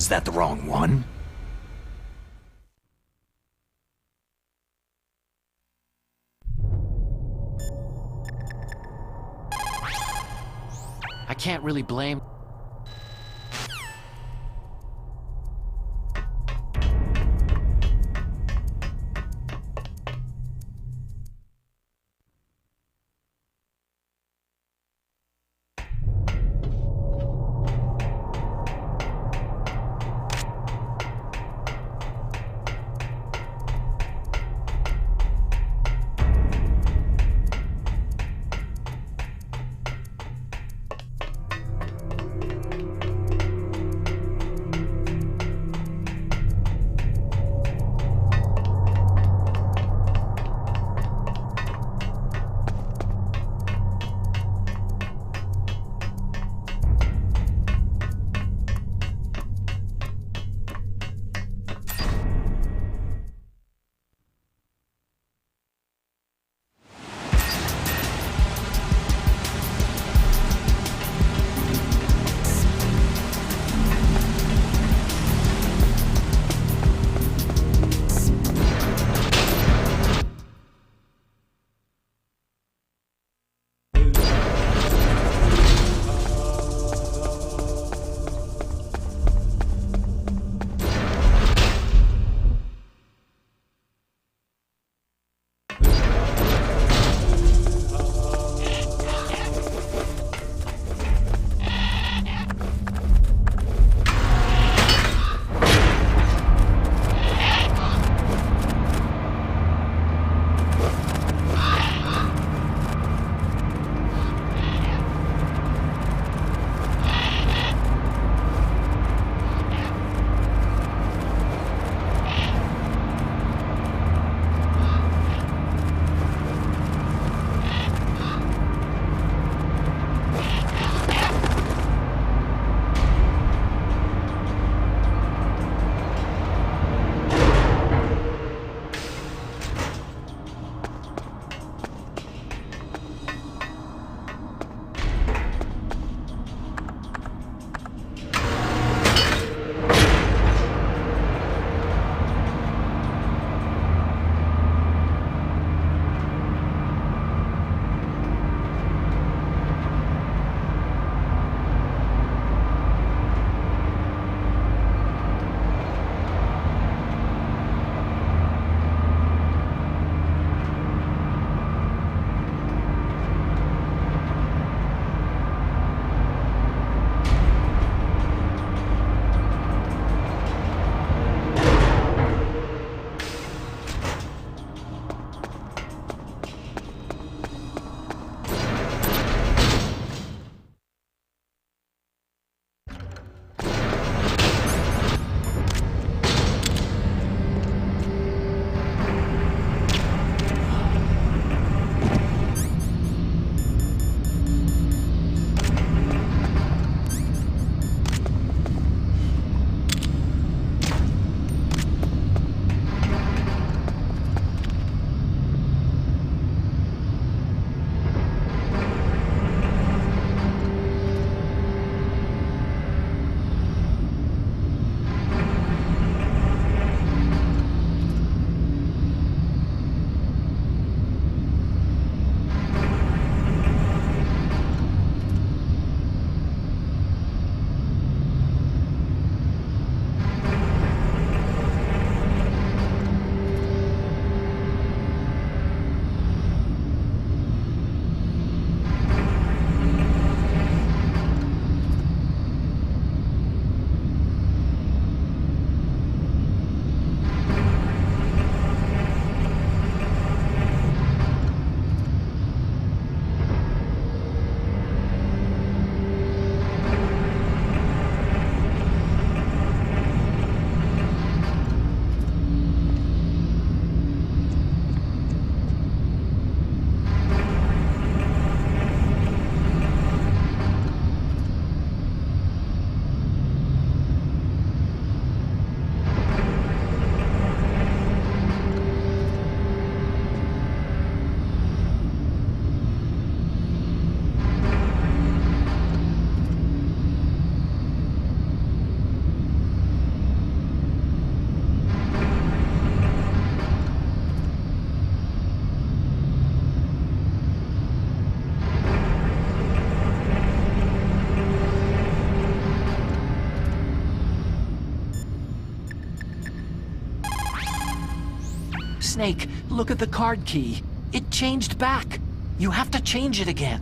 Is that the wrong one? I can't really blame... Snake, look at the card key. It changed back. You have to change it again.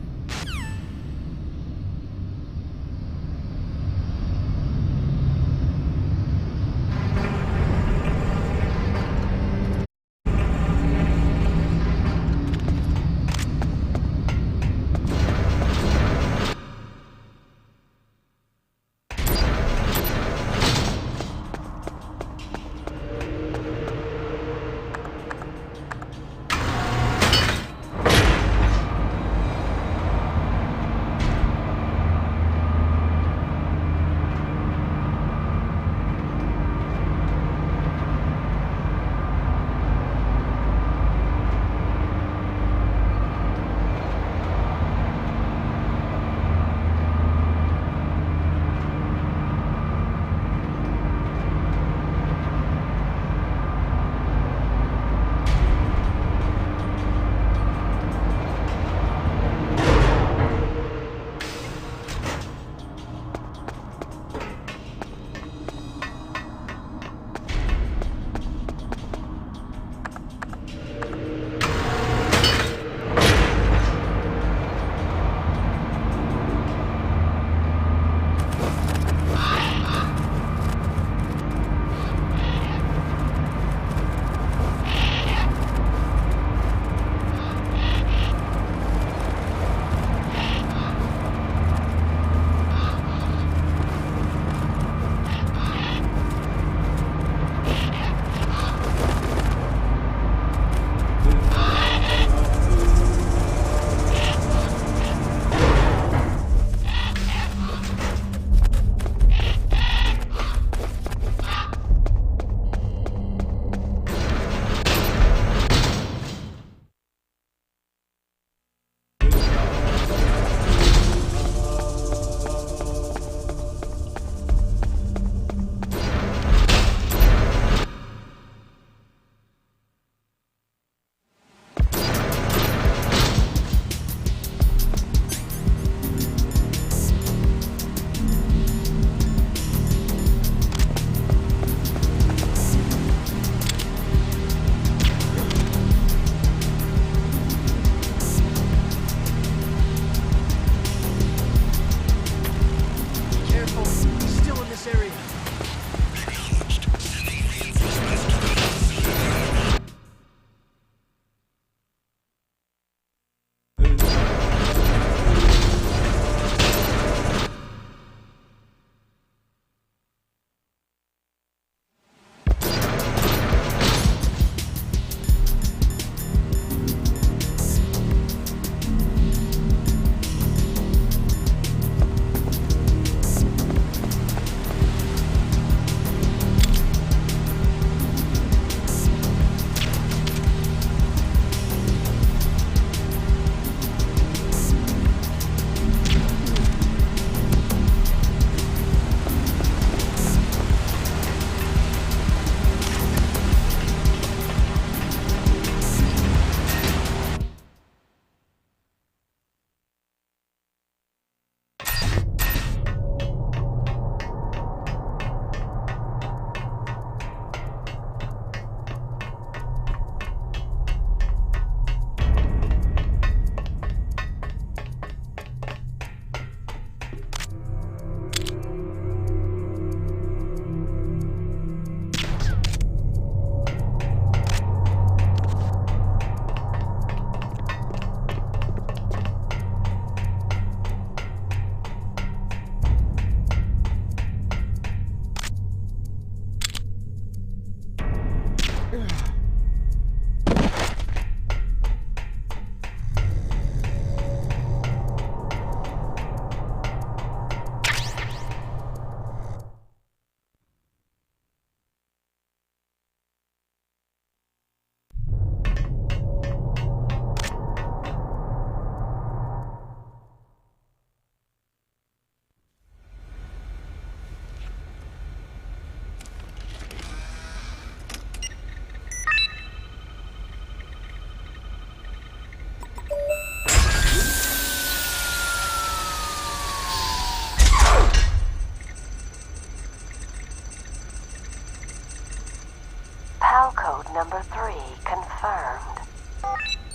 code number 3 confirmed.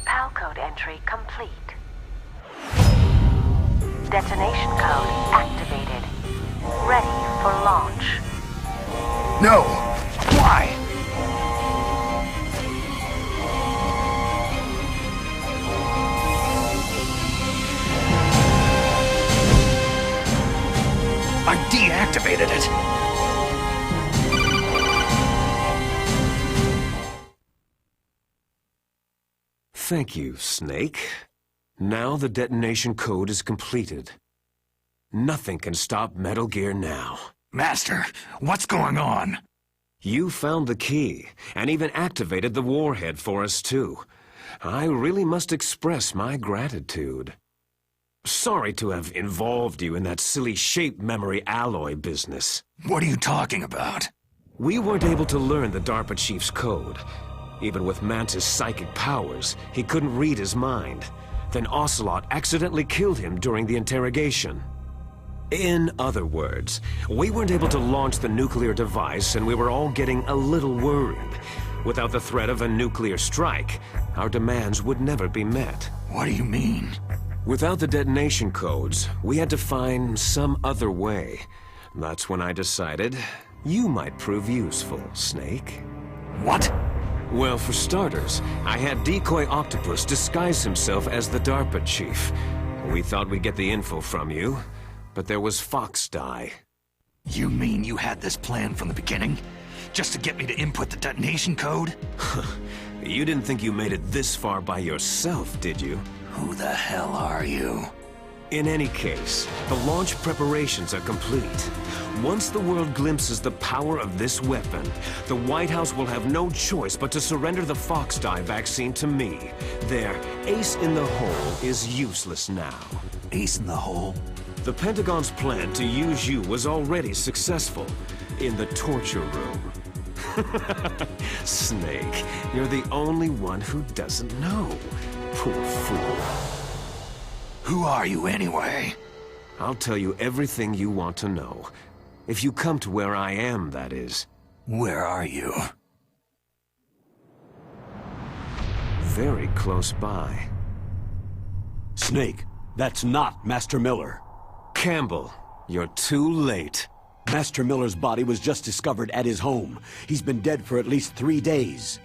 PAL code entry complete. Detonation code activated. Ready for launch. No! Why? I deactivated it. Thank you, Snake. Now the detonation code is completed. Nothing can stop Metal Gear now. Master, what's going on? You found the key, and even activated the warhead for us too. I really must express my gratitude. Sorry to have involved you in that silly shape memory alloy business. What are you talking about? We weren't able to learn the DARPA chief's code. Even with Mantis' psychic powers, he couldn't read his mind. Then Ocelot accidentally killed him during the interrogation. In other words, we weren't able to launch the nuclear device, and we were all getting a little worried. Without the threat of a nuclear strike, our demands would never be met. What do you mean? Without the detonation codes, we had to find some other way. That's when I decided you might prove useful, Snake. What? Well, for starters, I had Decoy Octopus disguise himself as the DARPA chief. We thought we'd get the info from you, but there was Fox-Die. You mean you had this plan from the beginning? Just to get me to input the detonation code? You didn't think you made it this far by yourself, did you? Who the hell are you? In any case, the launch preparations are complete. Once the world glimpses the power of this weapon, the White House will have no choice but to surrender the Fox-Die vaccine to me. Their ace in the hole is useless now. Ace in the hole? The Pentagon's plan to use you was already successful in the torture room. Snake, you're the only one who doesn't know. Poor fool. Who are you anyway? I'll tell you everything you want to know. If you come to where I am, that is. Where are you? Very close by. Snake, that's not Master Miller. Campbell, you're too late. Master Miller's body was just discovered at his home. He's been dead for at least 3 days.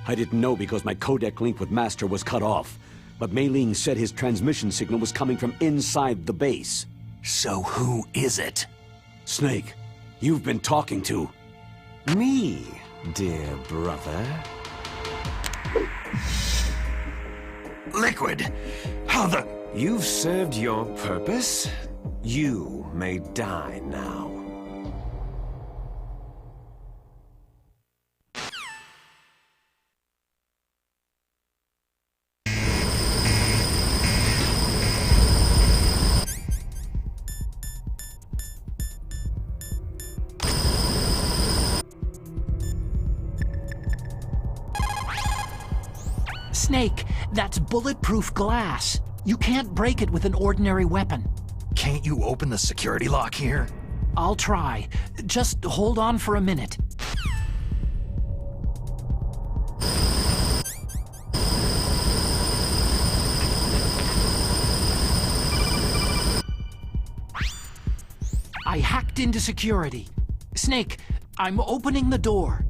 I didn't know because my codec link with Master was cut off. But Mei Ling said his transmission signal was coming from inside the base. So who is it? Snake, you've been talking to... Me, dear brother. Liquid! How the... You've served your purpose. You may die now. Snake, that's bulletproof glass. You can't break it with an ordinary weapon. Can't you open the security lock here? I'll try. Just hold on for a minute. I hacked into security. Snake, I'm opening the door.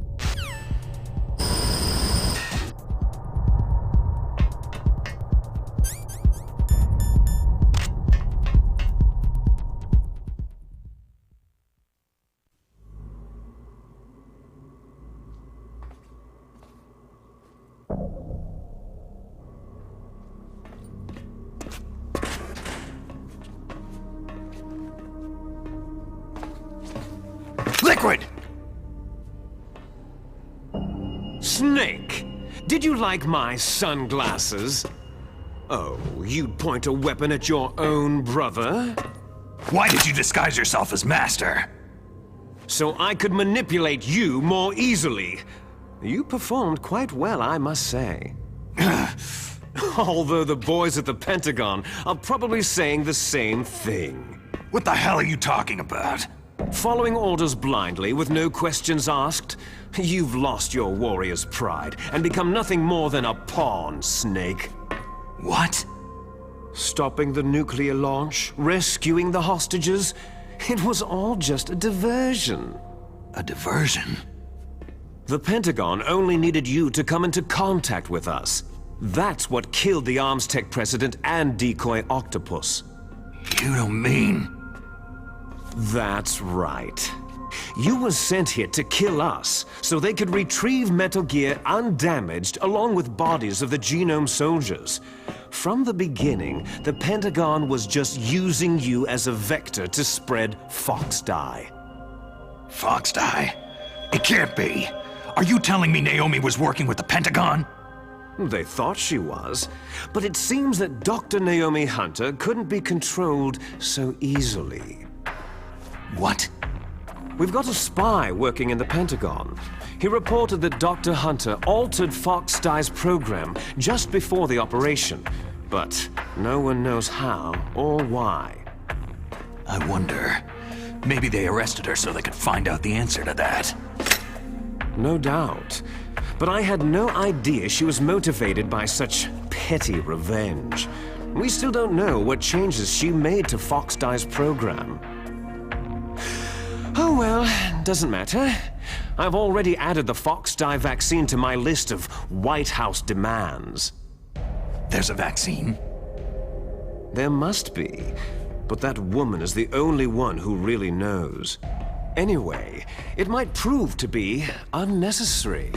Liquid! Snake, did you like my sunglasses? Oh, you'd point a weapon at your own brother? Why did you disguise yourself as Master? So I could manipulate you more easily. You performed quite well, I must say. Although the boys at the Pentagon are probably saying the same thing. What the hell are you talking about? Following orders blindly with no questions asked, you've lost your warrior's pride and become nothing more than a pawn, Snake. What? Stopping the nuclear launch, rescuing the hostages, it was all just a diversion. A diversion? The Pentagon only needed you to come into contact with us. That's what killed the Arms Tech president and decoy Octopus. You don't mean... That's right. You were sent here to kill us, so they could retrieve Metal Gear undamaged along with bodies of the Genome soldiers. From the beginning, the Pentagon was just using you as a vector to spread Fox-Die. Fox-Die? It can't be! Are you telling me Naomi was working with the Pentagon? They thought she was, but it seems that Dr. Naomi Hunter couldn't be controlled so easily. What? We've got a spy working in the Pentagon. He reported that Dr. Hunter altered Fox-Die's program just before the operation, but no one knows how or why. I wonder, maybe they arrested her so they could find out the answer to that. No doubt. But I had no idea she was motivated by such petty revenge. We still don't know what changes she made to Fox-Die's program. Oh well, doesn't matter. I've already added the Fox-Die vaccine to my list of White House demands. There's a vaccine? There must be, but that woman is the only one who really knows. Anyway, it might prove to be unnecessary.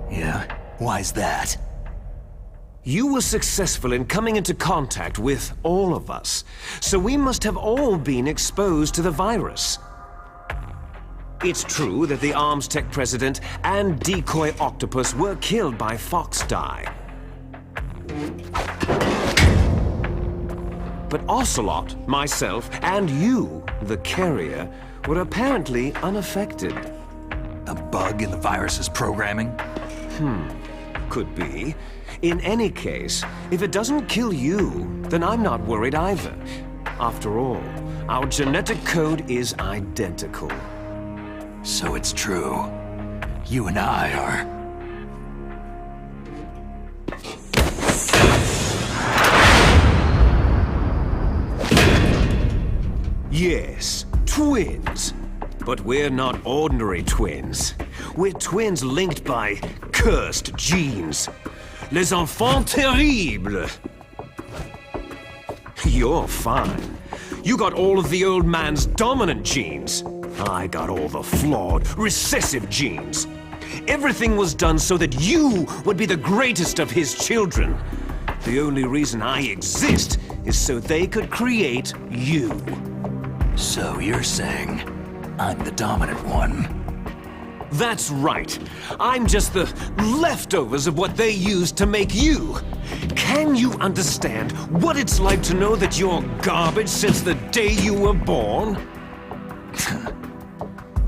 Yeah? Why's that? You were successful in coming into contact with all of us, so we must have all been exposed to the virus. It's true that the Arms Tech president and decoy Octopus were killed by Fox-Die. But Ocelot, myself, and you, the carrier, were apparently unaffected. A bug in the virus's programming? Could be. In any case, if it doesn't kill you, then I'm not worried either. After all, our genetic code is identical. So it's true. You and I are... Yes, twins. But we're not ordinary twins. We're twins linked by cursed genes. Les enfants terribles. You're fine. You got all of the old man's dominant genes. I got all the flawed, recessive genes. Everything was done so that you would be the greatest of his children. The only reason I exist is so they could create you. So you're saying I'm the dominant one? That's right. I'm just the leftovers of what they used to make you. Can you understand what it's like to know that you're garbage since the day you were born?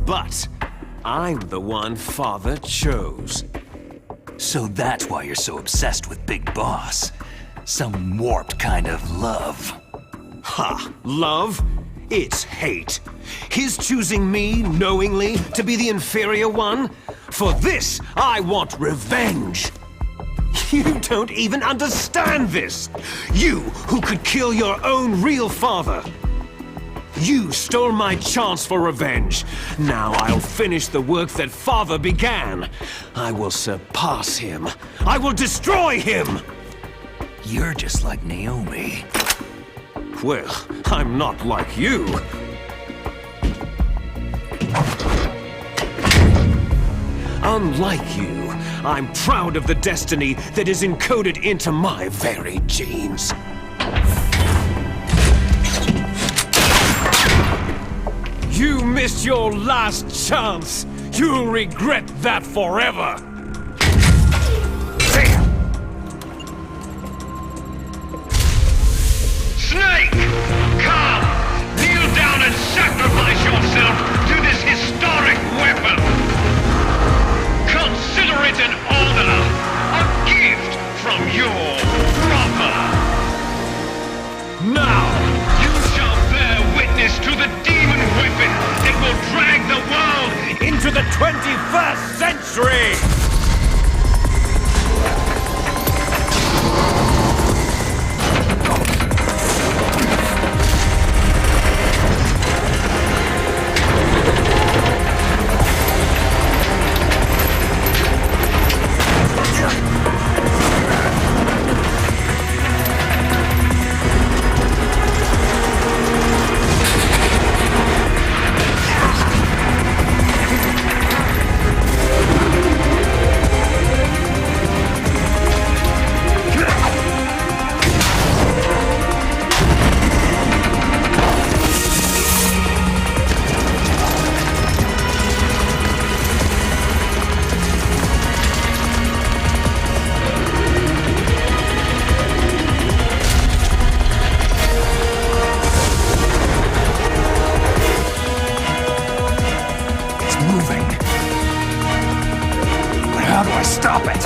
But I'm the one Father chose. So that's why you're so obsessed with Big Boss. Some warped kind of love. Ha! Love? It's hate. His choosing me, knowingly, to be the inferior one? For this, I want revenge. You don't even understand this. You, who could kill your own real father. You stole my chance for revenge. Now I'll finish the work that Father began. I will surpass him. I will destroy him. You're just like Naomi. Well, I'm not like you. Unlike you, I'm proud of the destiny that is encoded into my very genes. You missed your last chance. You'll regret that forever. Snake! Come! Kneel down and sacrifice yourself to this historic weapon! Consider it an honor, a gift from your brother! Now! You shall to the 21st century! Stop it!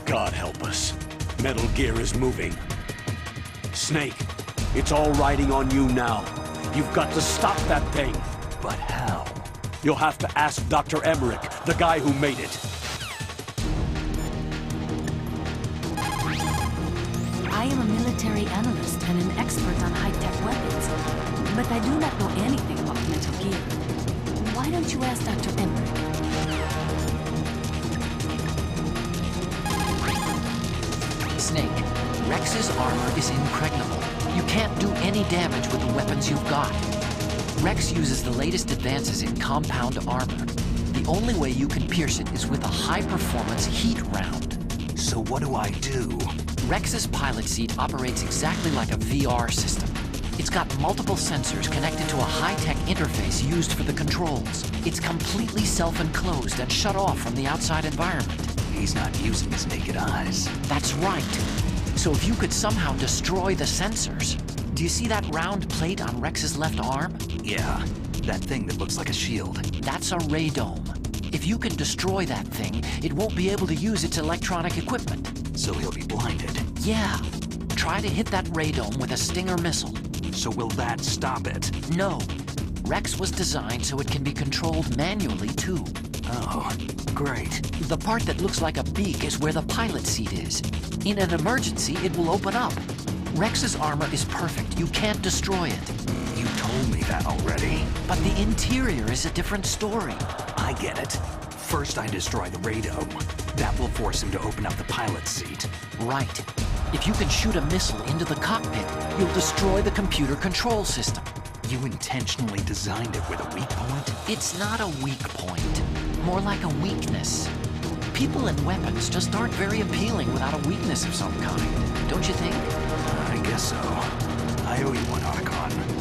God help us. Metal Gear is moving. Snake, it's all riding on you now. You've got to stop that thing. But how? You'll have to ask Dr. Emmerich, the guy who made it. I am a military analyst and an expert on high-tech weapons, but I do not know anything about Metal Gear. Why don't you ask Dr. Emmerich? Snake, Rex's armor is impregnable. You can't do any damage with the weapons you've got. Rex uses the latest advances in compound armor. The only way you can pierce it is with a high-performance heat round. So what do I do? Rex's pilot seat operates exactly like a VR system. It's got multiple sensors connected to a high-tech interface used for the controls. It's completely self-enclosed and shut off from the outside environment. He's not using his naked eyes. That's right. So if you could somehow destroy the sensors... Do you see that round plate on Rex's left arm? Yeah, that thing that looks like a shield. That's a radome. If you can destroy that thing, it won't be able to use its electronic equipment. So he'll be blinded. Yeah. Try to hit that radome with a Stinger missile. So will that stop it? No. Rex was designed so it can be controlled manually, too. Oh, great. The part that looks like a beak is where the pilot seat is. In an emergency, it will open up. Rex's armor is perfect. You can't destroy it. You told me that already. But the interior is a different story. I get it. First I destroy the radome. That will force him to open up the pilot seat. Right. If you can shoot a missile into the cockpit, you'll destroy the computer control system. You intentionally designed it with a weak point? It's not a weak point. More like a weakness. People and weapons just aren't very appealing without a weakness of some kind. Don't you think? I guess so. I owe you one, Archon.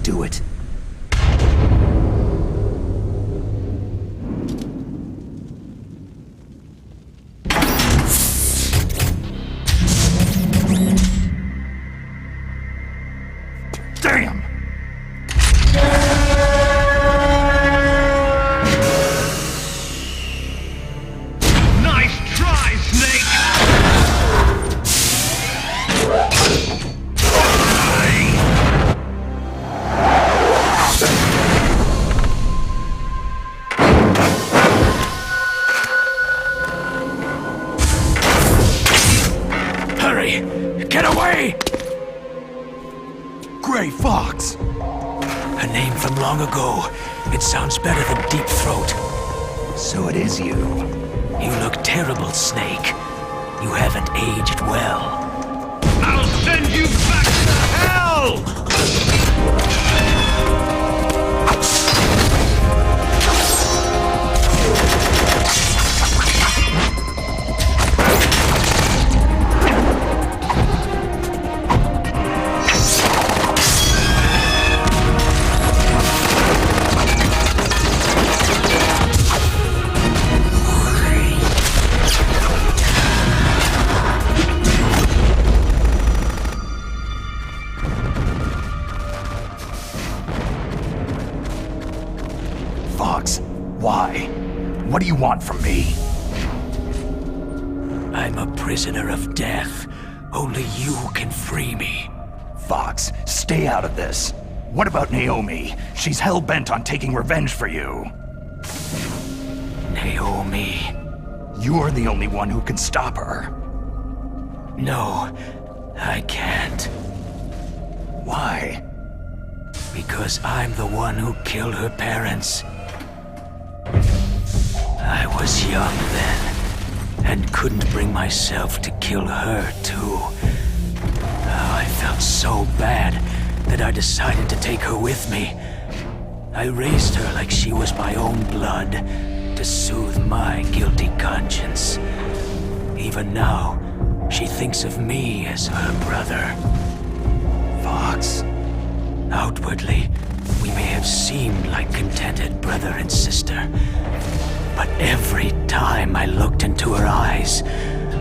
do it. Damn! Nice try, Snake! Hurry! Get away! Gray Fox! A name from long ago. It sounds better than Deep Throat. So it is you. You look terrible, Snake. You haven't aged well. I'll send you back to hell! Fox, why? What do you want from me? I'm a prisoner of death. Only you can free me. Fox, stay out of this. What about Naomi? She's hell-bent on taking revenge for you. Naomi? You're the only one who can stop her. No, I can't. Why? Because I'm the one who killed her parents. I was young then, and couldn't bring myself to kill her, too. Oh, I felt so bad that I decided to take her with me. I raised her like she was my own blood, to soothe my guilty conscience. Even now, she thinks of me as her brother. Fox. Outwardly, we may have seemed like contented brother and sister. But every time I looked into her eyes,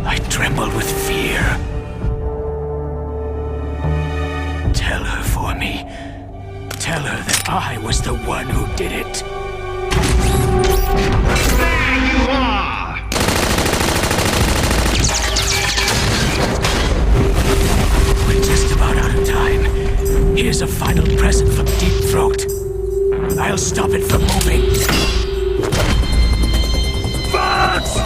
I trembled with fear. Tell her for me. Tell her that I was the one who did it. There you are! We're just about out of time. Here's a final present from Deep Throat. I'll stop it from moving. Fox!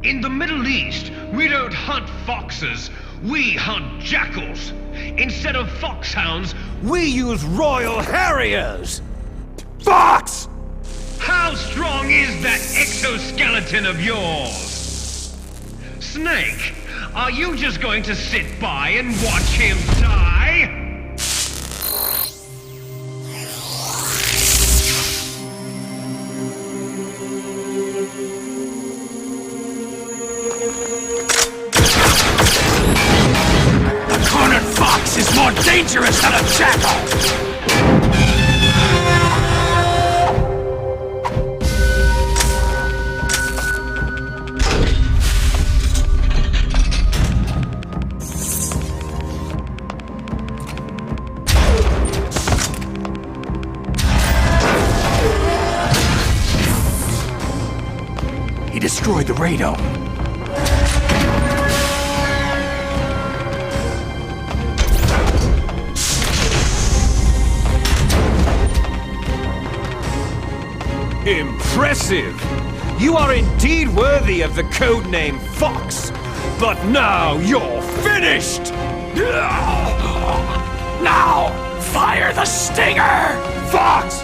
In the Middle East, we don't hunt foxes, we hunt jackals. Instead of foxhounds, We use Royal Harriers! Fox! how strong is that exoskeleton of yours? Snake, are you just going to sit by and watch him die? A cornered fox is more dangerous than a jackal! destroyed the radome. Impressive! You are indeed worthy of the codename Fox, but now you're finished! Now, fire the stinger! Fox!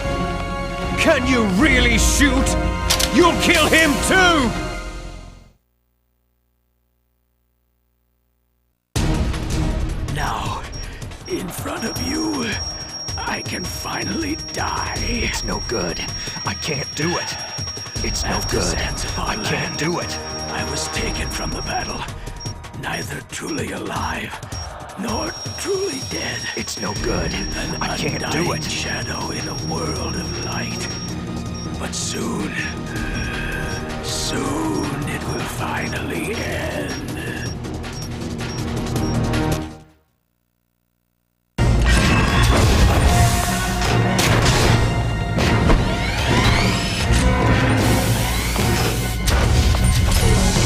Can you really shoot? You'll kill him too! Now, in front of you, I can finally die. It's no good. I can't do it. It's no good. I can't do it. I was taken from the battle, neither truly alive nor truly dead. It's no good. I can't do it. Shadow in a world of light. But soon it will finally end.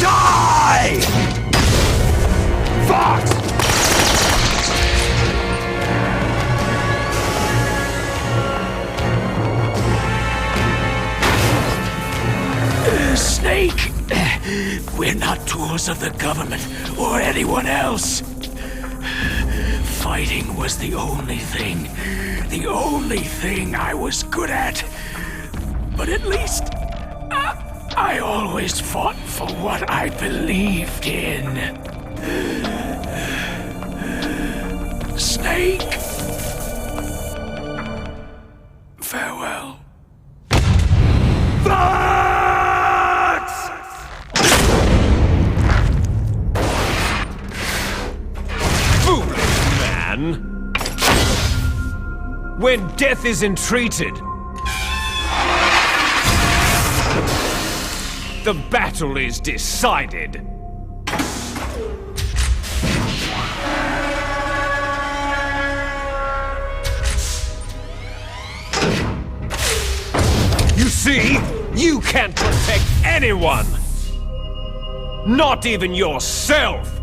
Die! Fox! Snake! We're not tools of the government or anyone else. Fighting was the only thing I was good at. But at least I always fought for what I believed in. Snake! Farewell. Foolish man! When death is entreated, the battle is decided. You see, you can't protect anyone! Not even yourself!